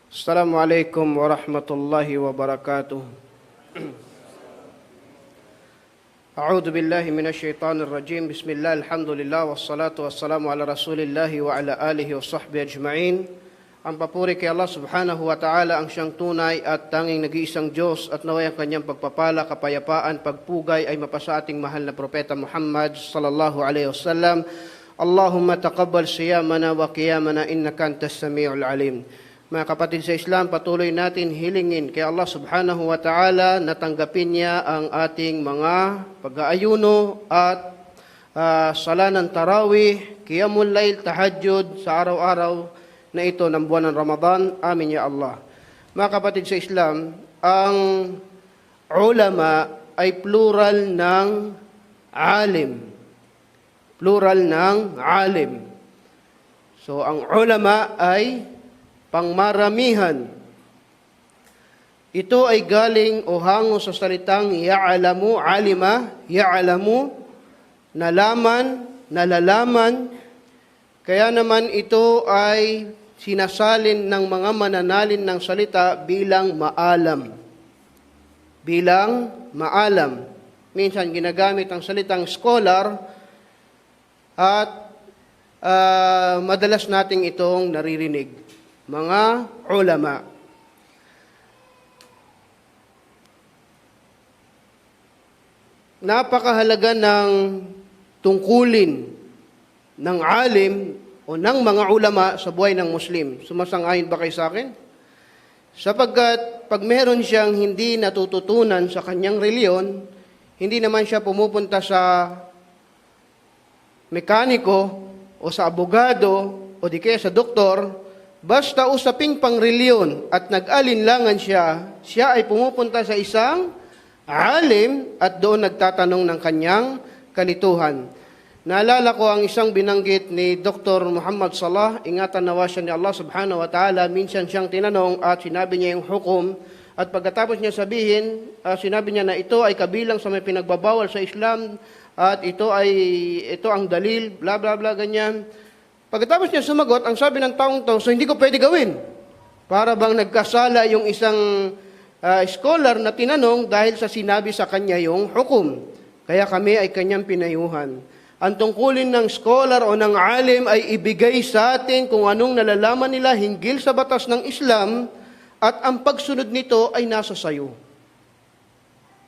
Assalamualaikum warahmatullahi wabarakatuh. A'udzu billahi minasyaitonir rajim. Bismillah, alhamdulillah, wassalatu wassalamu ala rasulillahi wa ala alihi wa sahbihi ajma'in. Ang papuri kay Allah subhanahu wa ta'ala, ang siyang tunay at tanging nag-iisang Diyos, at naway ang kanyang pagpapala, kapayapaan, pagpugay ay mapasa ating mahal na propeta Muhammad sallallahu alaihi wasallam. Allahumma taqabbal siyamana wa qiyamana innaka antas samiul alim. Mga kapatid sa Islam, patuloy natin hilingin kay Allah subhanahu wa ta'ala na tanggapin niya ang ating mga pag-aayuno at sala ng tarawih, qiyamul layl, tahajjud sa araw-araw na ito ng buwan ng Ramadan. Amin ya Allah. Mga kapatid sa Islam, ang ulama ay plural ng alim. Plural ng alim. So, ang ulama ay pangmaramihan. Ito ay galing o hango sa salitang ya'alamu, alima, ya'alamu, nalaman, nalalaman. Kaya naman ito ay sinasalin ng mga mananalin ng salita bilang maalam. Bilang maalam. Minsan ginagamit ang salitang scholar at madalas nating itong naririnig. Mga ulama. Napakahalaga ng tungkulin ng alim o ng mga ulama sa buhay ng Muslim. Sumasang-ayon ba kayo sa akin? Sapagkat pag meron siyang hindi natututunan sa kanyang reliyon, hindi naman siya pumupunta sa mekaniko o sa abogado o di kaya sa doktor. Basta usaping pangreliyon at nag-alinlangan siya ay pumupunta sa isang alim at doon nagtatanong ng kanyang kalituhan. Naalala ko ang isang binanggit ni Dr. Muhammad Salah, ingatan nawa siya ni Allah subhanahu wa ta'ala. Minsan siyang tinanong at sinabi niya yung hukom, at pagkatapos niya sabihin, sinabi niya na ito ay kabilang sa may pinagbabawal sa Islam at ito ang dalil, bla bla bla, ganyan. Pagkatapos niya sumagot, ang sabi ng taong to, so hindi ko pwede gawin. Para bang nagkasala yung isang scholar na tinanong dahil sa sinabi sa kanya yung hukom. Kaya kami ay kanyang pinayuhan. Ang tungkulin ng scholar o ng alim ay ibigay sa atin kung anong nalalaman nila hinggil sa batas ng Islam, at ang pagsunod nito ay nasa sayo.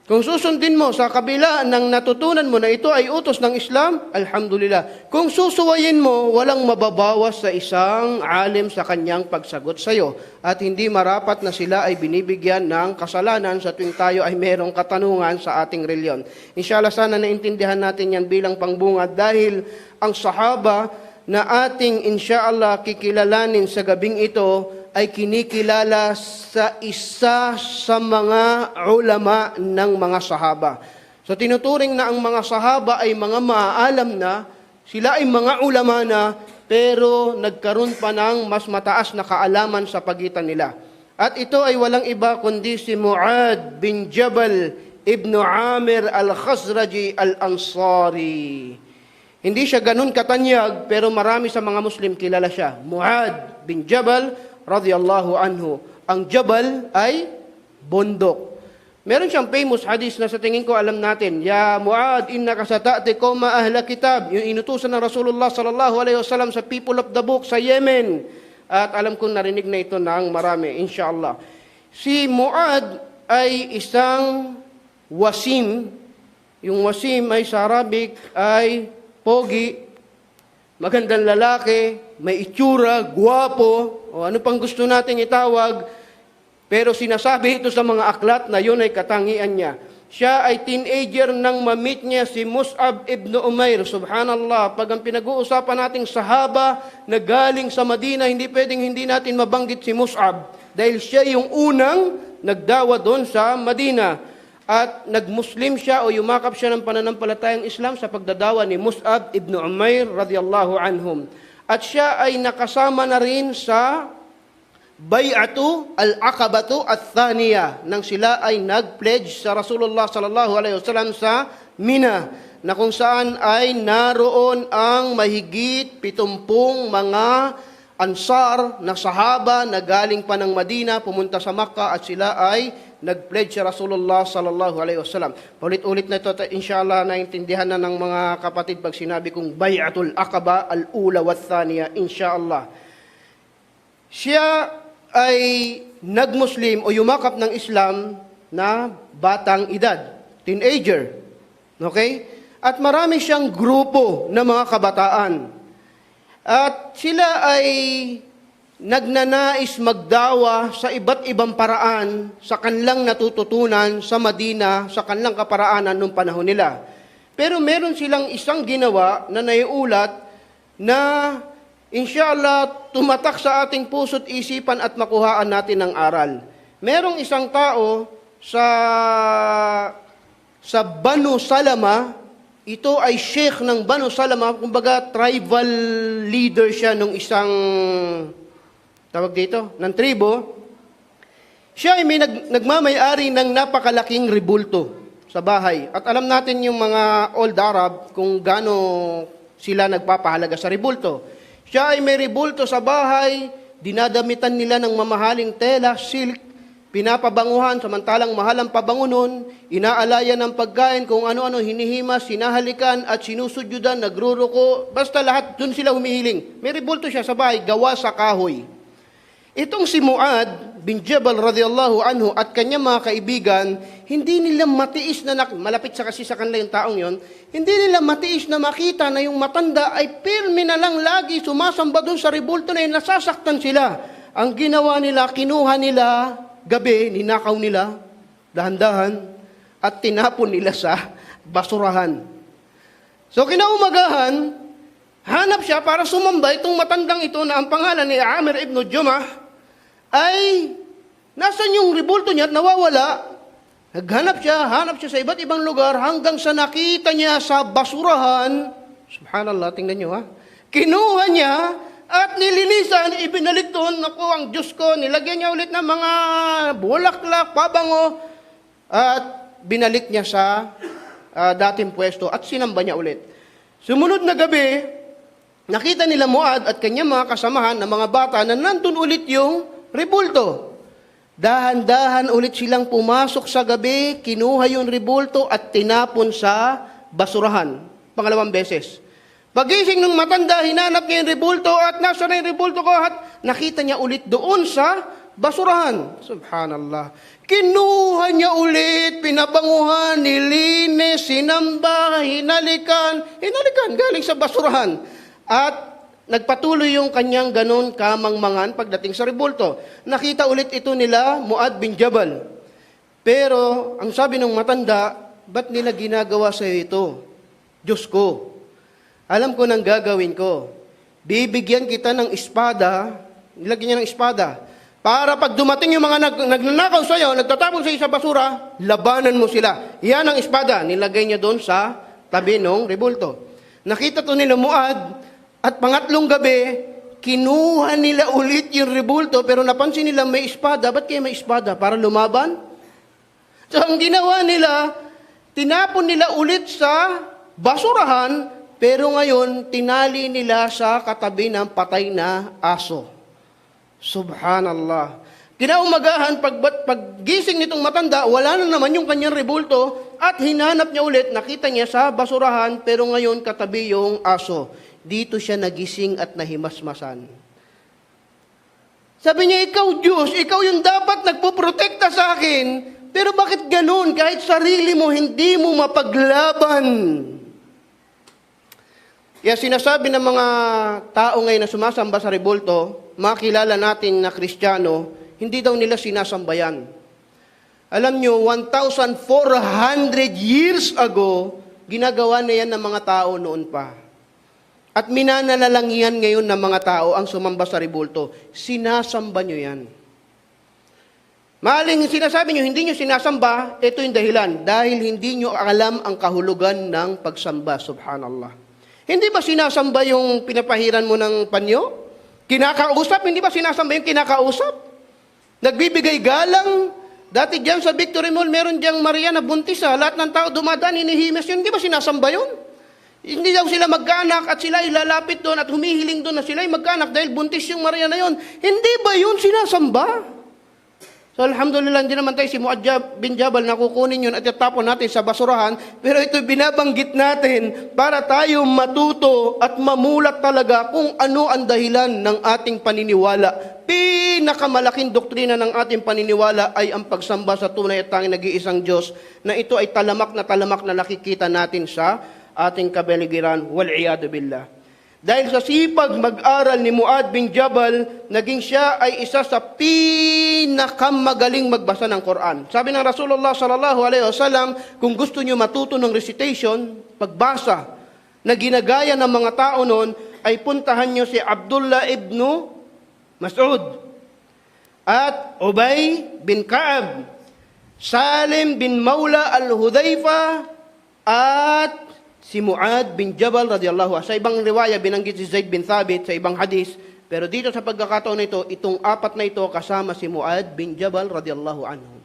Kung susundin mo sa kabila ng natutunan mo na ito ay utos ng Islam, alhamdulillah. Kung susuwayin mo, walang mababawas sa isang alim sa kanyang pagsagot sa iyo. At hindi marapat na sila ay binibigyan ng kasalanan sa tuwing tayo ay merong katanungan sa ating reliyon. Inshallah, sana naintindihan natin yan bilang pangbungad, dahil ang sahaba na ating inshallah kikilalanin sa gabing ito ay kinikilala sa isa sa mga ulama ng mga sahaba. So tinuturing na ang mga sahaba ay mga maaalam na, sila ay mga ulama na, pero nagkaroon pa ng mas mataas na kaalaman sa pagitan nila. At ito ay walang iba kundi si Mu'ad bin Jabal ibn Amir al-Khazraji al-Ansari. Hindi siya ganun katanyag, pero marami sa mga Muslim kilala siya. Mu'ad bin Jabal radiyallahu anhu. Ang Jabal ay bundok. Meron siyang famous hadith na sa tingin ko alam natin. Ya Mu'ad, innaka sata'ti qawma ahla kitab. Yung inutusan ng Rasulullah sallallahu alaihi wasallam sa people of the book sa Yemen. At alam kong narinig na ito ng marami, inshallah. Si Mu'ad ay isang wasim. Yung wasim ay sa Arabic ay pogi, magandang lalaki, may itsura, guwapo, o ano pang gusto nating itawag, pero sinasabi ito sa mga aklat na yun ay katangian niya. Siya ay teenager nang ma-meet niya si Mus'ab ibn Umair. Subhanallah, pag ang pinag-uusapan nating sahaba na galing sa Madina, hindi pwedeng hindi natin mabanggit si Mus'ab, dahil siya yung unang nagdawa doon sa Madina. At nag-Muslim siya o yumakap siya ng pananampalatayang Islam sa pagdadawa ni Mus'ab ibn Umair radiyallahu anhum. At siya ay nakasama na rin sa Bay'atu al-Aqabatu at-Thaniya, nang sila ay nag-pledge sa Rasulullah sallallahu alaihi wasallam sa Mina, na kung saan ay naroon ang mahigit 70 mga Ansar na sahaba na galing pa ng Madina, pumunta sa Makkah at sila ay nag-pledge sa Rasulullah sallallahu alaihi wasallam. Ulit-ulit na ito, inshallah, naintindihan na ng mga kapatid pag sinabi kong Bay'atul Aqaba al-ula wa thaniya, inshallah. Siya ay nag-Muslim o yumakap ng Islam na batang edad, teenager. Okay? At marami siyang grupo ng mga kabataan. At sila ay nagnanais magdawa sa iba't ibang paraan sa kanilang natututunan sa Madina, sa kanilang kaparaanan noong panahon nila. Pero meron silang isang ginawa na naiulat na inshallah tumatak sa ating puso't isipan at makuhaan natin ng aral. Merong isang tao sa Banu Salama. Ito ay sheikh ng Banu Salama, kumbaga tribal leader siya nung isang, tawag dito, ng tribo. Siya ay may nagmamayari ng napakalaking rebulto sa bahay. At alam natin yung mga old Arab kung gaano sila nagpapahalaga sa rebulto. Siya ay may rebulto sa bahay, dinadamitan nila ng mamahaling tela, silk, pinapabanguhan, samantalang mahal ang pabango nun, inaalayan ng pagkain, kung ano-ano, hinihimas, sinahalikan, at sinusudyudan, nagruruko, basta lahat, dun sila humihiling. May rebulto siya sa bahay, gawa sa kahoy. Itong si Muad bin Jabal radhiyallahu anhu at kanyang mga kaibigan, hindi nila matiis na, malapit sa kasi sa kanila yung taong yon, hindi nila matiis na makita na yung matanda ay pirmi na lang lagi sumasamba dun sa rebulto na yun, nasasaktan sila. Ang ginawa nila, kinuha nila, gabi, ninakaw nila, dahan-dahan, at tinapon nila sa basurahan. So, kinaumagahan, hanap siya para sumamba itong matandang ito na ang pangalan ni Amir ibn Jumah, ay nasan yung rebulto niya at nawawala. Hanap siya sa iba't ibang lugar hanggang sa nakita niya sa basurahan. Subhanallah, tingnan niyo ha. Kinuha niya, at nilinisan, ibinalik doon, naku, ang Diyos ko, nilagyan niya ulit ng mga bulaklak, pabango, at binalik niya sa dating pwesto at sinamba niya ulit. Sumunod na gabi, nakita nila Muad at kanyang mga kasamahan na mga bata na nandun ulit yung rebulto. Dahan-dahan ulit silang pumasok sa gabi, kinuha yung rebulto at tinapon sa basurahan. Pangalawang beses. Pagising ng matanda, hinanap niya yung rebulto at nasa na yung rebulto ko at nakita niya ulit doon sa basurahan. Subhanallah. Kinuha niya ulit, pinabanguhan, nilinis, sinamba, hinalikan galing sa basurahan. At nagpatuloy yung kanyang ganun kamangmangan pagdating sa rebulto. Nakita ulit ito nila, Muad bin Jabal. Pero ang sabi ng matanda, ba't nila ginagawa sa iyo ito? Diyos ko, alam ko nang gagawin ko. Bibigyan kita ng espada, nilagyan niya ng espada, para pag dumating yung mga nagnanakaw sa iyo, nagtatapon sa iyo sa basura, labanan mo sila. Yan ang espada, nilagay niya doon sa tabi ng rebulto. Nakita to nila Muad, at pangatlong gabi, kinuha nila ulit yung rebulto, pero napansin nila may espada. Ba't kayo may espada? Para lumaban? So ang ginawa nila, tinapon nila ulit sa basurahan, pero ngayon, tinali nila sa katabi ng patay na aso. Subhanallah. Kinaumagahan, paggising nitong matanda, wala na naman yung kanyang rebulto at hinanap niya ulit, nakita niya sa basurahan, pero ngayon katabi yung aso. Dito siya nagising at nahimasmasan. Sabi niya, ikaw Diyos, ikaw yung dapat nagpoprotekta sa akin, pero bakit ganun? Kahit sarili mo, hindi mo mapaglaban. Kaya sinasabi ng mga tao ngayon na sumasamba sa rebulto, makilala natin na Kristiyano, hindi daw nila sinasambayan. Alam nyo, 1,400 years ago, ginagawa na yan ng mga tao noon pa. At minanalalangian ngayon ng mga tao ang sumamba sa rebulto. Sinasamba nyo yan. Maling sinasabi nyo, hindi nyo sinasamba, ito yung dahilan. Dahil hindi nyo alam ang kahulugan ng pagsamba. Subhanallah. Hindi ba sinasamba yung pinapahiran mo ng panyo? Kinakausap, hindi ba sinasamba yung kinakausap? Nagbibigay galang. Dati dyan sa Victory Mall, meron diyang Maria na buntis. Lahat ng tao dumadaan, hinihimes yun. Hindi ba sinasamba yun? Hindi daw sila magkaanak at sila ay lalapit doon at humihiling doon na sila ay magkaanak dahil buntis yung Maria na yon. Hindi ba yun sinasamba? So alhamdulillah, hindi naman tayo si Muad bin Jabal na kukunin yun at itapon natin sa basurahan. Pero ito binabanggit natin para tayo matuto at mamulat talaga kung ano ang dahilan ng ating paniniwala. Pinakamalaking doktrina ng ating paniniwala ay ang pagsamba sa tunay at tanging nag-iisang Diyos, na ito ay talamak na nakikita natin sa ating kabaligiran. Wal-iyadu billah. Dahil sa sipag mag-aral ni Muad bin Jabal, naging siya ay isa sa pinakamagaling magbasa ng Quran. Sabi ng Rasulullah sallallahu alaihi wasallam, kung gusto niyo matuto ng recitation, pagbasa, na ginagaya ng mga tao noon, ay puntahan niyo si Abdullah ibn Mas'ud, at Ubay bin Ka'ab, Salim bin Maula al-Hudhayfa, at si Muad bin Jabal radiyallahu anhu. Sa ibang riwaya, binanggit si Zaid bin Thabit sa ibang hadis. Pero dito sa pagkakataon na ito, itong apat na ito kasama si Muad bin Jabal radiyallahu anhu.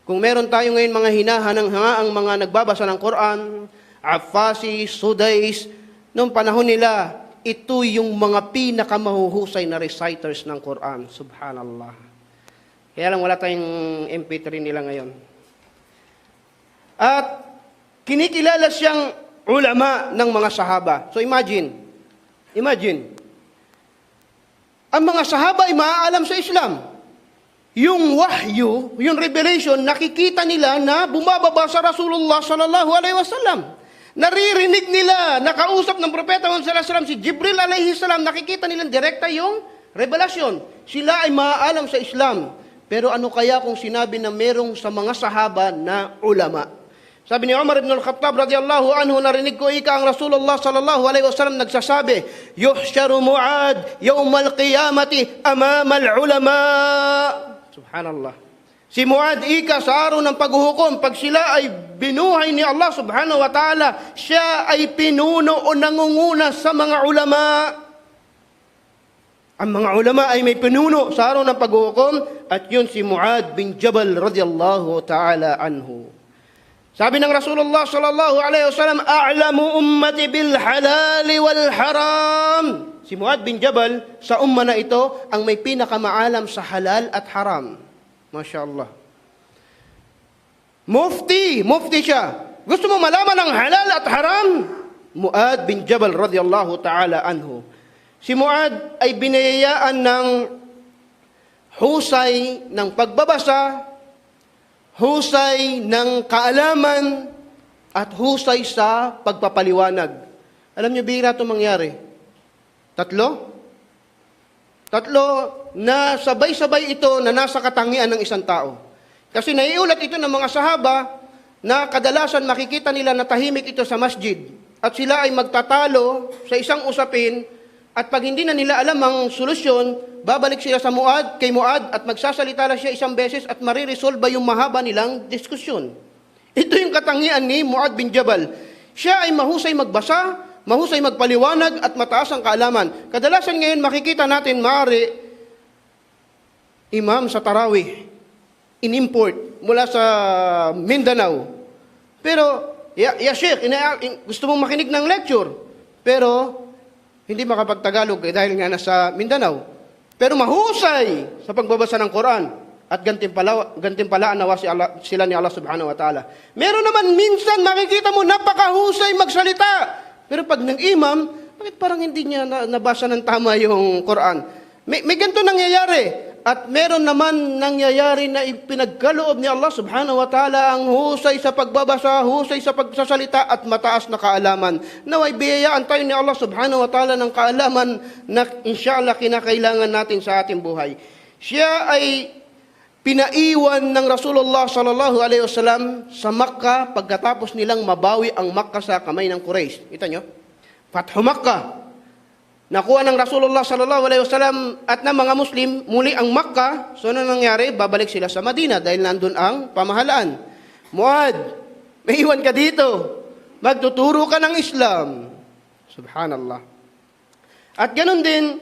Kung meron tayo ngayon mga hinahanang-hangaang mga nagbabasa ng Quran, Affasi, Sudais, noong panahon nila, ito yung mga pinakamahuhusay na reciters ng Quran. Subhanallah. Kaya lang wala tayong MP3 nila ngayon. At kinikilala siyang ulama ng mga sahaba. So imagine, ang mga sahaba ay maaalam sa Islam. Yung wahyu, yung revelation, nakikita nila na bumababa sa Rasulullah sallallahu alaihi wasallam. Naririnig nila, nakausap ng Propeta Muhammad sallallahu alaihi wasallam, si Jibril alaihi salam, nakikita nila direkta yung revelasyon. Sila ay maaalam sa Islam. Pero ano kaya kung sinabi na merong sa mga sahaba na ulama? Sabi ni Umar ibn al-Khattab radiyallahu anhu, narinig ko ang Rasulullah sallallahu alaihi wasallam nagsasabi, yuhsyaru Muad yawmal qiyamati amama al-ulama. Subhanallah. Si Muad sa araw ng paghuhukom, pag sila ay binuhay ni Allah subhanahu wa ta'ala, siya ay pinuno o nangunguna sa mga ulama. Ang mga ulama ay may pinuno sa araw ng paghuhukom, at yun si Muad bin Jabal radiyallahu ta'ala anhu. Sabi ng Rasulullah sallallahu alaihi wasallam, a'lamu ummati bil halal wal haram. Si Muad bin Jabal sa umma na ito ang may pinakamaalam sa halal at haram. Masya-Allah. Mufti siya. Gusto mo malaman ang halal at haram? Muad bin Jabal radiyallahu ta'ala anhu. Si Muad ay binayayaan ng husay ng pagbabasa, husay ng kaalaman, at husay sa pagpapaliwanag. Alam niyo, bihira ito mangyari. Tatlo na sabay-sabay ito na nasa katangian ng isang tao. Kasi naiulat ito ng mga sahaba na kadalasan makikita nila na tahimik ito sa masjid. At sila ay magtatalo sa isang usapin, at pag hindi na nila alam ang solusyon, babalik sila sa kay Muad at magsasalita lang siya isang beses at mariresolve yung mahaba nilang diskusyon. Ito yung katangian ni Muad bin Jabal. Siya ay mahusay magbasa, mahusay magpaliwanag at mataas ang kaalaman. Kadalasan ngayon makikita natin imam sa tarawih, in-import mula sa Mindanao. Pero, Sheikh, gusto mong makinig ng lecture, pero hindi makapagtagalog dahil nga nasa Mindanao. Pero mahusay sa pagbabasa ng Quran at gantimpalaan nawa sila ni Allah subhanahu wa ta'ala. Meron naman minsan makikita mo napakahusay magsalita. Pero pag nag-imam, bakit parang hindi niya nabasa ng tama yung Quran? May ganito nangyayari. At meron naman nangyayari na ipinagkaloob ni Allah subhanahu wa ta'ala ang husay sa pagbabasa, husay sa pagsasalita at mataas na kaalaman. Naway biyayaan tayo ni Allah subhanahu wa ta'ala ng kaalaman na inshallah kinakailangan natin sa ating buhay. Siya ay pinaiwan ng Rasulullah sallallahu alaihi wasallam sa Makkah pagkatapos nilang mabawi ang Makkah sa kamay ng Quraysh. Kita nyo? Fathu Makkah. Nakuha ng Rasulullah sallallahu alaihi wasallam at ng mga Muslim muli ang Makkah. So ano nangyari? Babalik sila sa Madina dahil nandun ang pamahalaan. Muad, may iwan ka dito. Magtuturo ka ng Islam. Subhanallah. At ganun din,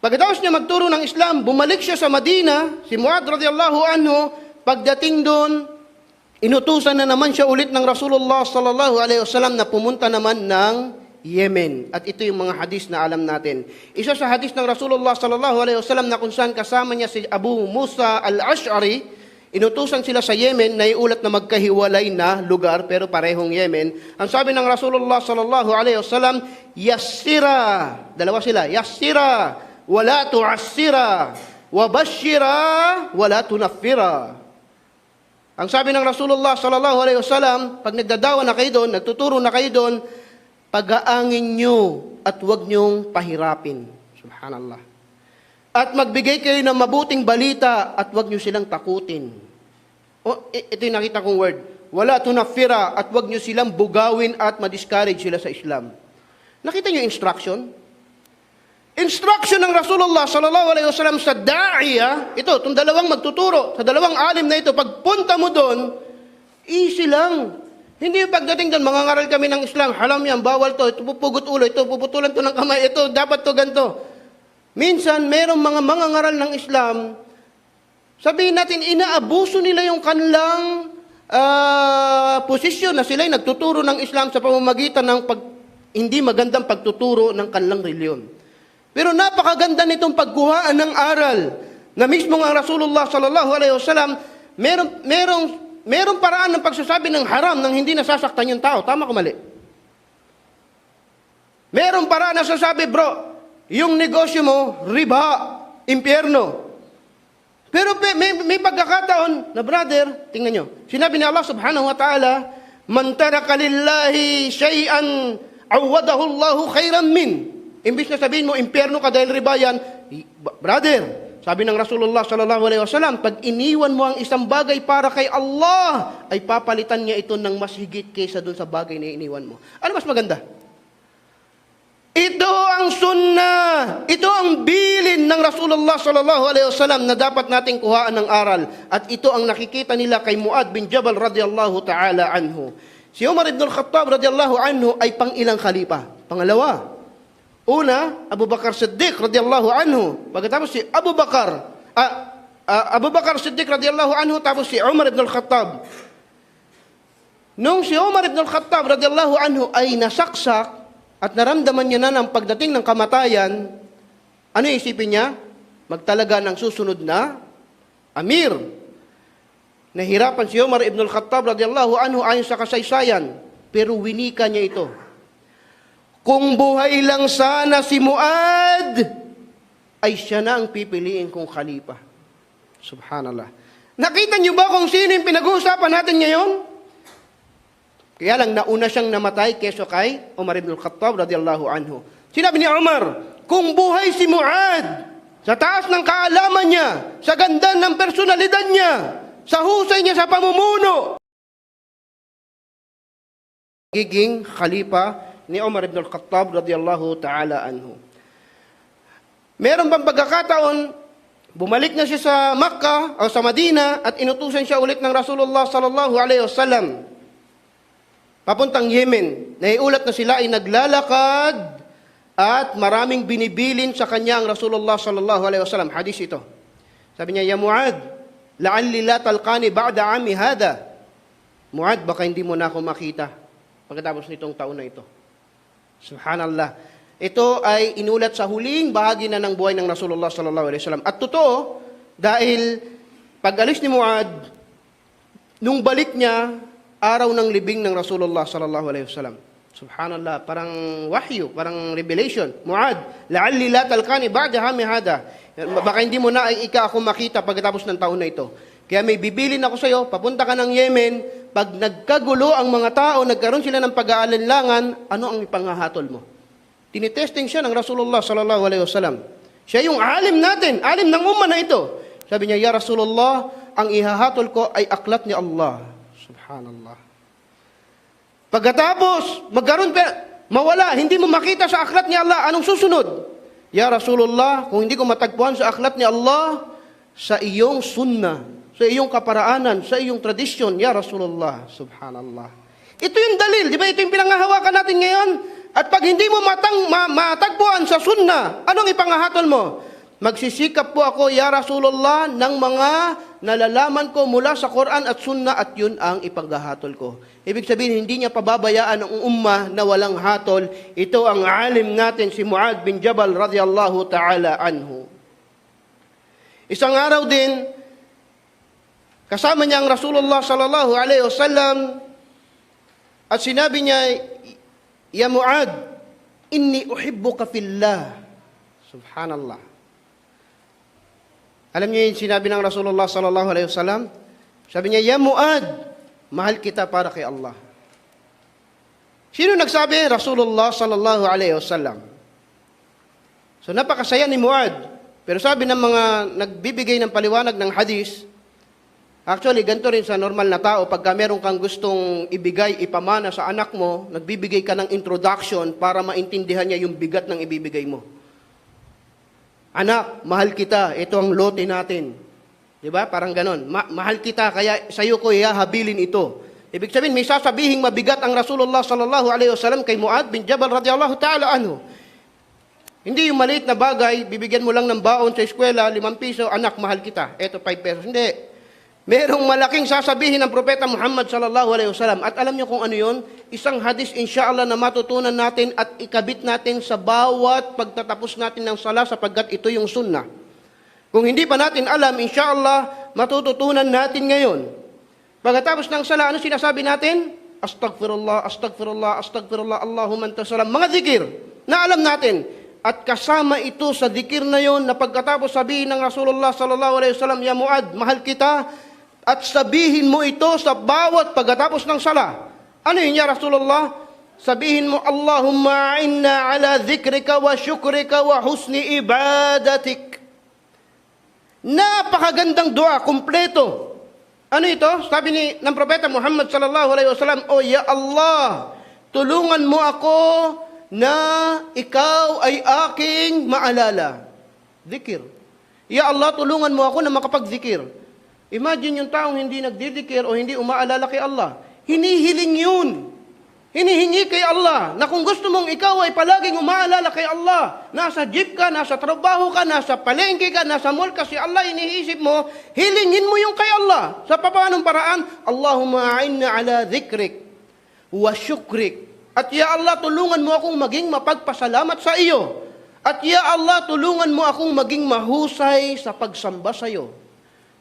pagkatapos niya magturo ng Islam, bumalik siya sa Madina, si Muad radiyallahu anhu, pagdating doon, Inutusan na naman siya ulit ng Rasulullah sallallahu alaihi wasallam na pumunta naman ng Yemen. At ito yung mga hadis na alam natin. Isa sa hadis ng Rasulullah sallallahu alaihi wasallam na kung saan kasama niya si Abu Musa al-Ash'ari, inutusan sila sa Yemen na iulat na magkahiwalay na lugar pero parehong Yemen. Ang sabi ng Rasulullah sallallahu alaihi wasallam, yassira, dalawa sila, yassira, wala tu'assira, wabashira, wala tunaffira. Ang sabi ng Rasulullah sallallahu alaihi wasallam, pag nagdadawa na kayo doon, nagtuturo na kayo doon, pag-aangin nyo at huwag nyong pahirapin. Subhanallah. At magbigay kayo ng mabuting balita at huwag nyo silang takutin. Ito yung nakita kong word. Wala tunaffira at huwag nyo silang bugawin at ma-discourage sila sa Islam. Nakita nyo yung instruction? Instruction ng Rasulullah sallallahu alaihi wasallam sa da'iya, ito, itong dalawang magtuturo, sa dalawang alim na ito, pagpunta mo doon, easy lang. Hindi yung pagdating doon, mangangaral kami ng Islam, halam yan, bawal to, ito pupugot ulo, ito puputulan to ng kamay, ito, dapat to ganito. Minsan, merong mga mangangaral ng Islam, sabihin natin, inaabuso nila yung kanilang posisyon na sila'y nagtuturo ng Islam sa pamamagitan ng hindi magandang pagtuturo ng kanilang reliyon. Pero napakaganda nitong pagkuhaan ng aral na mismo ang Rasulullah sallallahu alaihi wasallam merong paraan ng pagsasabi ng haram nang hindi nasasaktan yung tao. Tama ko mali? Merong paraan na sasabi, bro, yung negosyo mo, riba, impyerno. Pero may pagkakataon na, brother, tingnan nyo, sinabi ni Allah subhanahu wa ta'ala, man taraka lillahi shay'an awadahu Allahu khairan min. Imbis na sabihin mo, impyerno ka dahil riba yan, brother, sabi ng Rasulullah sallallahu alaihi wasallam, pag iniwan mo ang isang bagay para kay Allah, ay papalitan niya ito ng mas higit kaysa dun sa bagay na iniwan mo. Ano mas maganda? Ito ang sunnah, ito ang bilin ng Rasulullah sallallahu alaihi wasallam na dapat nating kuhaan ng aral. At ito ang nakikita nila kay Muad bin Jabal radiyallahu ta'ala anhu. Si Umar ibn al-Khattab radiyallahu anhu ay pang-ilang khalifa? Pangalawa. Una, Abu Bakar Siddiq radiyallahu anhu. Pagkatapos si Abu Bakar Siddiq radiyallahu anhu, tapos si Umar ibn al-Khattab. Nung si Umar ibn al-Khattab radiyallahu anhu ay nasaksak at naramdaman niya na ng pagdating ng kamatayan, ano isipin niya? Magtalaga ng susunod na amir. Nahirapan si Umar ibn al-Khattab radiyallahu anhu ayon sa kasaysayan, pero winika niya ito. Kung buhay lang sana si Muad, ay siya na ang pipiliin kong khalifa. Subhanallah. Nakita niyo ba kung sino yung pinag-uusapan natin ngayon? Kaya lang nauna siyang namatay kaysa kay Umar ibn al-Khattab radiyallahu anhu. Sinabi ni Umar, kung buhay si Muad, sa taas ng kaalaman niya, sa ganda ng personalidad niya, sa husay niya sa pamumuno, giging khalifa ni Umar ibn al-Khattab radiyallahu ta'ala anhu. Meron bang pagkakataon, bumalik na siya sa Makkah o sa Madina at inutusan siya ulit ng Rasulullah sallallahu alaihi wasallam papuntang Yemen. Naiulat na sila ay naglalakad at maraming binibilin sa kanya ang Rasulullah sallallahu alaihi wasallam. Hadis ito. Sabi niya, ya Muad, la'alli la talqani ba'da ami hada. Muad, baka hindi mo na ako makita pagkatapos nitong taon na ito. Subhanallah. Ito ay inulat sa huling bahagi na ng buhay ng Rasulullah sallallahu alaihi wasallam. At totoo, dahil pag-alis ni Muad, nung balik niya, araw ng libing ng Rasulullah sallallahu alaihi wasallam. Subhanallah, parang wahyu, parang revelation. Muad, la'alli la talqani ba'da hami hada. Baka hindi mo na ay ako makita pagkatapos ng taon na ito. Kaya may bibilin ako sa iyo, papunta ka ng Yemen, pag nagkagulo ang mga tao, nagkaroon sila ng pag-aalinlangan, ano ang ipanghahatol mo? Tinitesting siya ng Rasulullah sallallahu alaihi wasallam. Siya yung alim natin, alim ng umma na ito. Sabi niya, ya Rasulullah, ang ihahatol ko ay aklat ni Allah. Subhanallah. Pagkatapos, mawala, hindi mo makita sa aklat ni Allah, anong susunod? Ya Rasulullah, kung hindi ko matagpuan sa aklat ni Allah, sa iyong sunnah, sa iyong kaparaanan, sa iyong tradisyon, ya Rasulullah. Subhanallah. Ito yung dalil, di ba? Ito yung pinanghahawakan natin ngayon. At pag hindi mo matagpuan sa sunnah, anong ipanghahatol mo? Magsisikap po ako, ya Rasulullah, ng mga nalalaman ko mula sa Quran at Sunnah at yun ang ipaghahatol ko. Ibig sabihin, hindi niya pababayaan ang ummah na walang hatol. Ito ang alim natin, si Muad bin Jabal radiyallahu ta'ala anhu. Isang araw din, kasama niya ang Rasulullah sallallahu alaihi wasallam at sinabi niya, Ya Muad, inni uhibbuka fillah. Subhanallah. Alam niyo yung sinabi ng Rasulullah sallallahu alaihi wasallam? Sabi niya, Ya Muad, mahal kita para kay Allah. Sino nagsabi? Rasulullah sallallahu alaihi wasallam. So napakasaya ni Muad. Pero sabi ng mga nagbibigay ng paliwanag ng hadis, actually, ganito rin sa normal na tao, pagka meron kang gustong ibigay, ipamana sa anak mo, nagbibigay ka ng introduction para maintindihan niya yung bigat ng ibibigay mo. Anak, mahal kita, ito ang lote natin. Diba? Parang ganon. Mahal kita, kaya sa'yo ko ihahabilin ito. Ibig sabihin, may sasabihing mabigat ang Rasulullah sallallahu alaihi wasallam kay Muad bin Jabal radiyallahu ta'ala anhu. Hindi yung maliit na bagay, bibigyan mo lang ng baon sa eskwela, 5 piso, anak, mahal kita, ito 5 pesos. Hindi. Merong malaking sasabihin ng Propeta Muhammad sallallahu alaihi wasallam. At alam niyo kung ano yun? Isang hadis inshallah na matutunan natin at ikabit natin sa bawat pagtatapos natin ng sala sapagkat ito yung sunnah. Kung hindi pa natin alam, inshallah, matututunan natin ngayon. Pagkatapos ng sala, ano sinasabi natin? Astaghfirullah, astaghfirullah, astaghfirullah, Allahumma anta salam. Mga zikir na alam natin. At kasama ito sa zikir na yon na pagkatapos sabihin ng Rasulullah sallallahu alaihi wasallam, Ya Muad, mahal kita, at sabihin mo ito sa bawat pagkatapos ng sala. Ano yun ya Rasulullah? Sabihin mo, Allahumma inna ala dhikrika wa syukrika wa husni ibadatik. Napakagandang dua, kumpleto. Ano ito? Sabi ng Propeta Muhammad sallallahu alaihi wasallam, O ya Allah, tulungan mo ako na ikaw ay aking maalala. Zikir. Ya Allah, tulungan mo ako na makapagzikir. Imagine yung taong hindi nagdidikir o hindi umaalala kay Allah. Hinihiling yun. Hinihingi kay Allah na kung gusto mong ikaw ay palaging umaalala kay Allah, nasa jeep ka, nasa trabaho ka, nasa palengke ka, nasa mall ka, si Allah iniisip mo, hilingin mo yung kay Allah. Sa paanong paraan? Allahumma a'inna ala dhikrik wa syukrik. At ya Allah, tulungan mo akong maging mapagpasalamat sa iyo. At ya Allah, tulungan mo akong maging mahusay sa pagsamba sa iyo.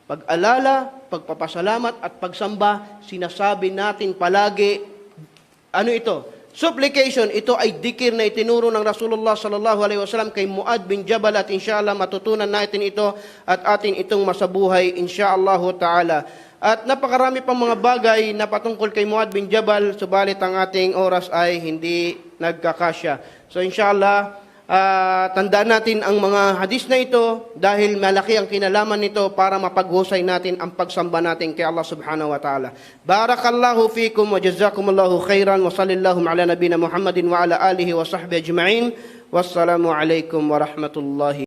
Pag-alala, pagpapasalamat at pagsamba, sinasabi natin palagi, ano ito? Supplication, ito ay dikir na itinuro ng Rasulullah sallallahu alaihi wasallam kay Muad bin Jabal at inshallah matutunan natin ito at atin itong masabuhay inshallah ta'ala. At napakarami pang mga bagay na patungkol kay Muad bin Jabal, subalit ang ating oras ay hindi nagkakasya. So inshallah, tandaan natin ang mga hadis na ito dahil malaki ang kinalaman nito para mapaghusay natin ang pagsamba natin kay Allah subhanahu wa ta'ala. Barakallahu fikum wa jazakumullahu khairan wa sallallahu ala nabina Muhammadin wa ala alihi wa sahbihi ajma'in. Wassalamu alaikum wa rahmatullahi